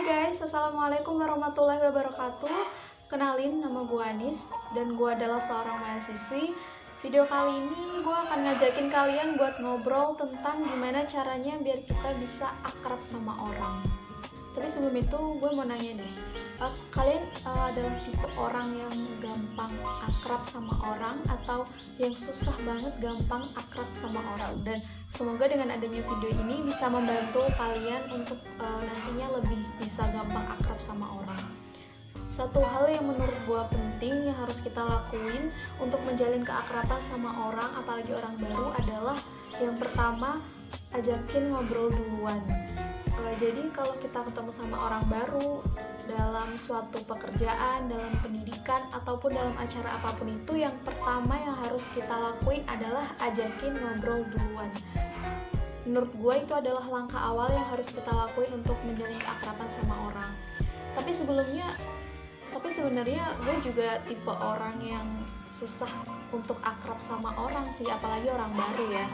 guys, Assalamualaikum warahmatullahi wabarakatuh. Kenalin, nama gue Anis dan gue adalah seorang mahasiswi. Video kali ini gue akan ngajakin kalian buat ngobrol tentang gimana caranya biar kita bisa akrab sama orang. Tapi sebelum itu gue mau nanya deh, kalian adalah tipe orang yang gampang akrab sama orang atau yang susah banget gampang akrab sama orang? Dan semoga dengan adanya video ini bisa membantu kalian untuk nantinya lebih bisa gampang akrab sama orang. Satu hal yang menurut gue penting yang harus kita lakuin untuk menjalin keakraban sama orang, apalagi orang baru, adalah yang pertama, ajakin ngobrol duluan. Jadi kalau kita ketemu sama orang baru dalam suatu pekerjaan, dalam pendidikan, ataupun dalam acara apapun itu, yang pertama yang harus kita lakuin adalah ajakin ngobrol duluan. Menurut gue itu adalah langkah awal yang harus kita lakuin untuk menjalin keakraban sama orang. Tapi sebenarnya gue juga tipe orang yang susah untuk akrab sama orang sih, apalagi orang baru ya.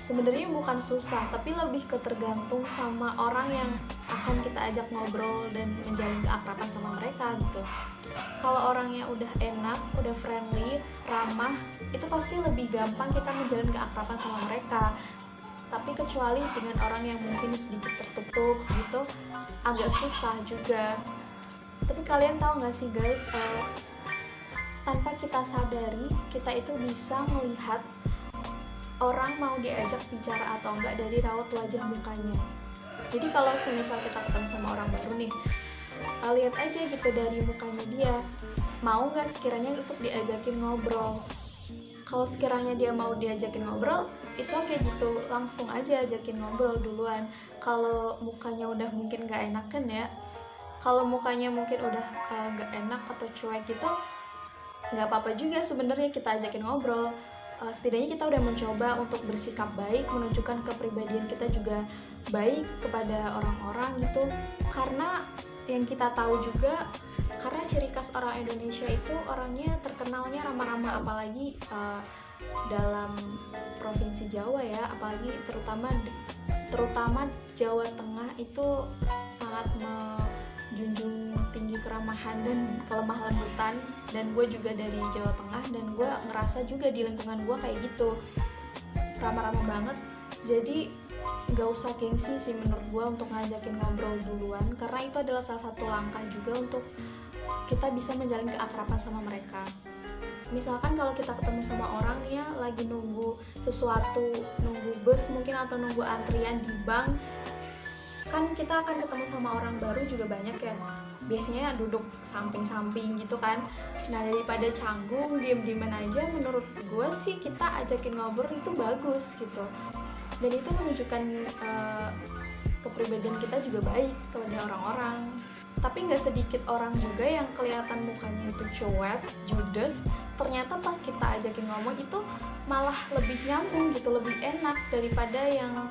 Sebenarnya bukan susah, tapi lebih ketergantung sama orang yang akan kita ajak ngobrol dan menjalin keakraban sama mereka gitu. Kalau orangnya udah enak, udah friendly, ramah, itu pasti lebih gampang kita menjalin keakraban sama mereka. Tapi kecuali dengan orang yang mungkin sedikit tertutup gitu, agak susah juga. Tapi kalian tahu nggak sih guys, tanpa kita sadari, kita itu bisa melihat orang mau diajak bicara atau enggak dari raut wajah mukanya. Jadi kalau semisal kita ketemu sama orang baru nih, lihat aja gitu dari mukanya dia, mau nggak sekiranya untuk diajakin ngobrol. Kalau sekiranya dia mau diajakin ngobrol, it's okay gitu, langsung aja ajakin ngobrol duluan. Kalau mukanya udah mungkin nggak enakan ya, kalau mukanya mungkin udah nggak enak atau cuek gitu, nggak apa-apa juga sebenarnya kita ajakin ngobrol. Setidaknya kita udah mencoba untuk bersikap baik, menunjukkan kepribadian kita juga baik kepada orang-orang gitu. Karena yang kita tahu juga, karena ciri khas orang Indonesia itu orangnya terkenalnya ramah-ramah, apalagi dalam provinsi Jawa ya, apalagi terutama Jawa Tengah itu sangat menjunjung tinggi keramahan dan kelemah lembutan. Dan gue juga dari Jawa Tengah dan gue ngerasa juga di lingkungan gue kayak gitu, ramah-ramah banget. Jadi gak usah gengsi sih menurut gue untuk ngajakin ngobrol duluan, karena itu adalah salah satu langkah juga untuk kita bisa menjalin keakraban sama mereka. Misalkan kalau kita ketemu sama orang ya lagi nunggu sesuatu, nunggu bus mungkin atau nunggu antrian di bank, kan kita akan ketemu sama orang baru juga banyak ya, biasanya duduk samping-samping gitu kan. Nah daripada canggung, diem-dieman aja, menurut gue sih kita ajakin ngobrol itu bagus gitu. Dan itu menunjukkan kepribadian kita juga baik kepada orang-orang. Tapi nggak sedikit orang juga yang kelihatan mukanya itu cuek, judes, ternyata pas kita ajakin ngomong itu malah lebih nyambung gitu, lebih enak daripada yang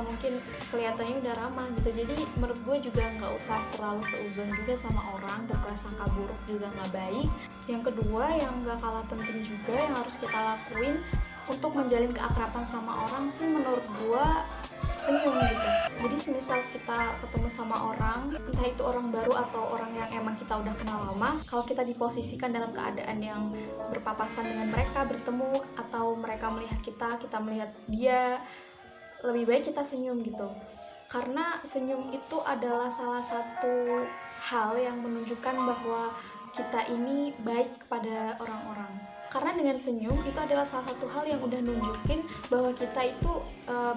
mungkin kelihatannya udah ramah gitu. Jadi menurut gue juga nggak usah terlalu seuzon juga sama orang, berprasangka buruk juga nggak baik. Yang kedua yang nggak kalah penting juga yang harus kita lakuin untuk menjalin keakraban sama orang sih, menurut gue senyum gitu. Jadi semisal kita ketemu sama orang, entah itu orang baru atau orang yang emang kita udah kenal lama, kalau kita diposisikan dalam keadaan yang berpapasan dengan mereka, bertemu, atau mereka melihat kita melihat dia, lebih baik kita senyum gitu. Karena senyum itu adalah salah satu hal yang menunjukkan bahwa kita ini baik kepada orang-orang. Karena dengan senyum itu adalah salah satu hal yang udah nunjukin bahwa kita itu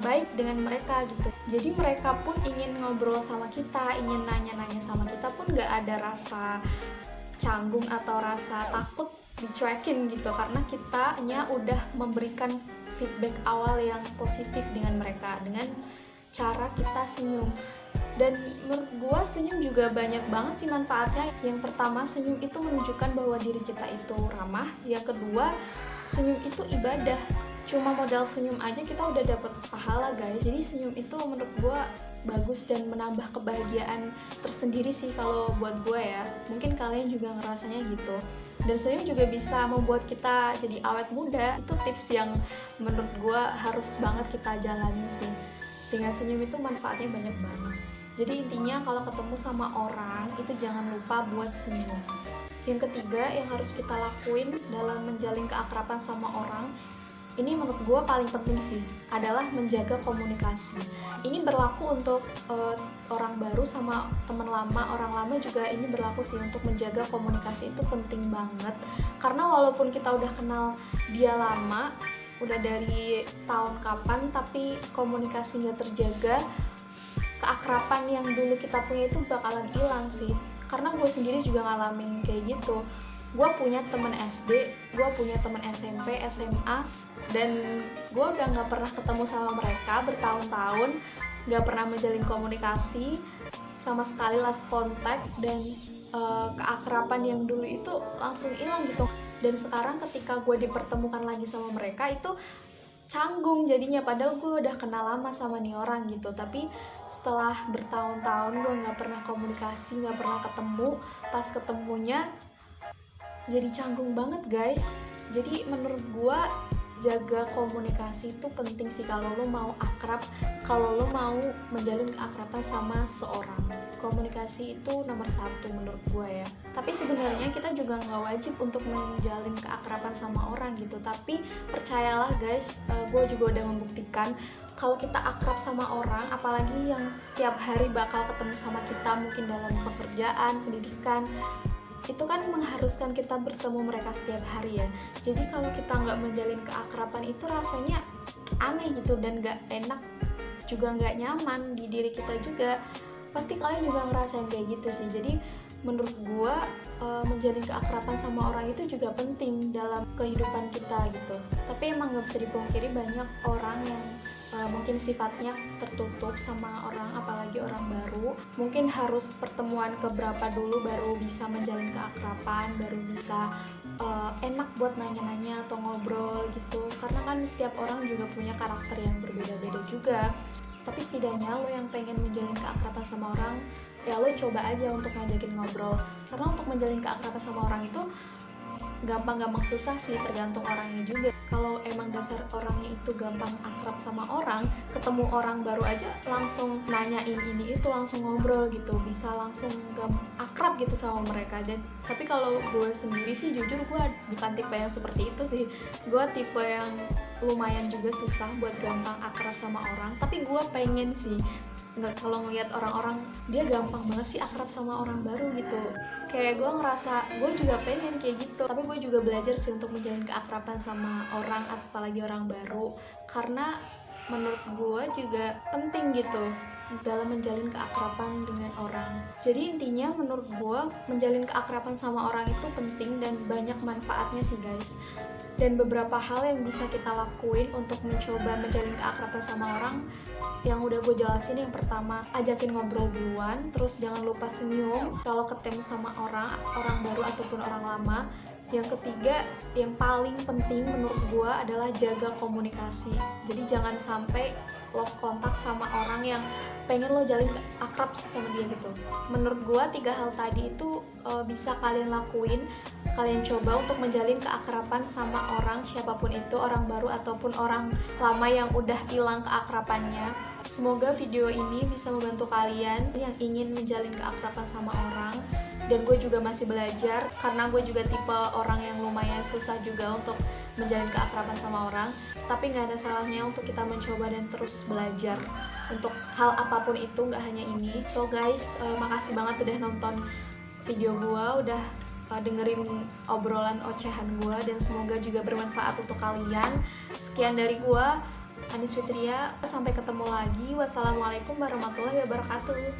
baik dengan mereka gitu. Jadi mereka pun ingin ngobrol sama kita, ingin nanya-nanya sama kita pun gak ada rasa canggung atau rasa takut dicuekin gitu, karena kitanya udah memberikan feedback awal yang positif dengan mereka dengan cara kita senyum. Dan menurut gue senyum juga banyak banget sih manfaatnya. Yang pertama, senyum itu menunjukkan bahwa diri kita itu ramah. Yang kedua, senyum itu ibadah. Cuma modal senyum aja kita udah dapet pahala guys. Jadi senyum itu menurut gue bagus dan menambah kebahagiaan tersendiri sih kalau buat gue ya. Mungkin kalian juga ngerasanya gitu. Dan senyum juga bisa membuat kita jadi awet muda. Itu tips yang menurut gue harus banget kita jalani sih. Dengan senyum itu manfaatnya banyak banget. Jadi intinya kalau ketemu sama orang itu jangan lupa buat senyum. Yang ketiga yang harus kita lakuin dalam menjalin keakraban sama orang, ini menurut gue paling penting sih, adalah menjaga komunikasi. Ini berlaku untuk orang baru sama teman lama, orang lama juga ini berlaku sih, untuk menjaga komunikasi itu penting banget. Karena walaupun kita udah kenal dia lama, udah dari tahun kapan, tapi komunikasi nggak terjaga, keakraban yang dulu kita punya itu bakalan hilang sih. Karena gue sendiri juga ngalamin kayak gitu. Gue punya temen SD, gue punya temen SMP, SMA, dan gue udah gak pernah ketemu sama mereka bertahun-tahun, gak pernah menjalin komunikasi, sama sekali lost kontak, dan keakraban yang dulu itu langsung hilang gitu. Dan sekarang ketika gue dipertemukan lagi sama mereka itu canggung jadinya, padahal gue udah kenal lama sama nih orang gitu. Tapi setelah bertahun-tahun gue nggak pernah komunikasi, nggak pernah ketemu, pas ketemunya jadi canggung banget guys. Jadi menurut gue jaga komunikasi itu penting sih kalau lo mau akrab, kalau lo mau menjalin keakraban sama seseorang. Komunikasi itu nomor satu menurut gue ya. Tapi sebenarnya kita juga nggak wajib untuk menjalin keakraban sama orang gitu. Tapi percayalah guys, gue juga udah membuktikan kalau kita akrab sama orang, apalagi yang setiap hari bakal ketemu sama kita, mungkin dalam pekerjaan, pendidikan, itu kan mengharuskan kita bertemu mereka setiap hari ya. Jadi kalau kita nggak menjalin keakraban itu rasanya aneh gitu, dan nggak enak, juga nggak nyaman di diri kita juga. Pasti kalian juga ngerasain kayak gitu sih. Jadi menurut gua menjalin keakraban sama orang itu juga penting dalam kehidupan kita gitu. Tapi emang nggak bisa dipungkiri banyak orang yang mungkin sifatnya tertutup sama orang, apalagi orang baru. Mungkin harus pertemuan keberapa dulu baru bisa menjalin keakraban, baru bisa enak buat nanya-nanya atau ngobrol gitu. Karena kan setiap orang juga punya karakter yang berbeda-beda juga. Tapi setidaknya lo yang pengen menjalin keakraban sama orang, ya lo coba aja untuk ngajakin ngobrol. Karena untuk menjalin keakraban sama orang itu gampang-gampang susah sih, tergantung orangnya juga. Kalau emang dasar orangnya itu gampang akrab sama orang, ketemu orang baru aja langsung nanyain ini itu, langsung ngobrol gitu, bisa langsung akrab gitu sama mereka. Dan tapi kalau gue sendiri sih jujur gue bukan tipe yang seperti itu sih. Gue tipe yang lumayan juga susah buat gampang akrab sama orang. Tapi gue pengen sih, nggak, kalau ngeliat orang-orang dia gampang banget sih akrab sama orang baru gitu, kayak gue ngerasa gue juga pengen kayak gitu. Tapi gue juga belajar sih untuk menjalin keakraban sama orang, apalagi orang baru, karena menurut gue juga penting gitu dalam menjalin keakraban dengan orang. Jadi intinya menurut gue menjalin keakraban sama orang itu penting dan banyak manfaatnya sih guys. Dan beberapa hal yang bisa kita lakuin untuk mencoba menjalin keakraban sama orang yang udah gue jelasin. Yang pertama, ajakin ngobrol duluan, terus jangan lupa senyum kalau ketemu sama orang baru ataupun orang lama. Yang ketiga, yang paling penting menurut gue adalah jaga komunikasi. Jadi jangan sampai lost kontak sama orang yang pengen lo jalin akrab sama dia gitu. Menurut gue 3 hal tadi itu bisa kalian lakuin, kalian coba untuk menjalin keakraban sama orang, siapapun itu, orang baru ataupun orang lama yang udah hilang keakrabannya. Semoga video ini bisa membantu kalian yang ingin menjalin keakraban sama orang. Dan gue juga masih belajar, karena gue juga tipe orang yang lumayan susah juga untuk menjalin keakraban sama orang. Tapi gak ada salahnya untuk kita mencoba dan terus belajar untuk hal apapun itu, gak hanya ini. So guys, makasih banget udah nonton video gue, udah dengerin obrolan ocehan gue, dan semoga juga bermanfaat untuk kalian. Sekian dari gue, Anis Fitria, sampai ketemu lagi. Wassalamualaikum warahmatullahi wabarakatuh.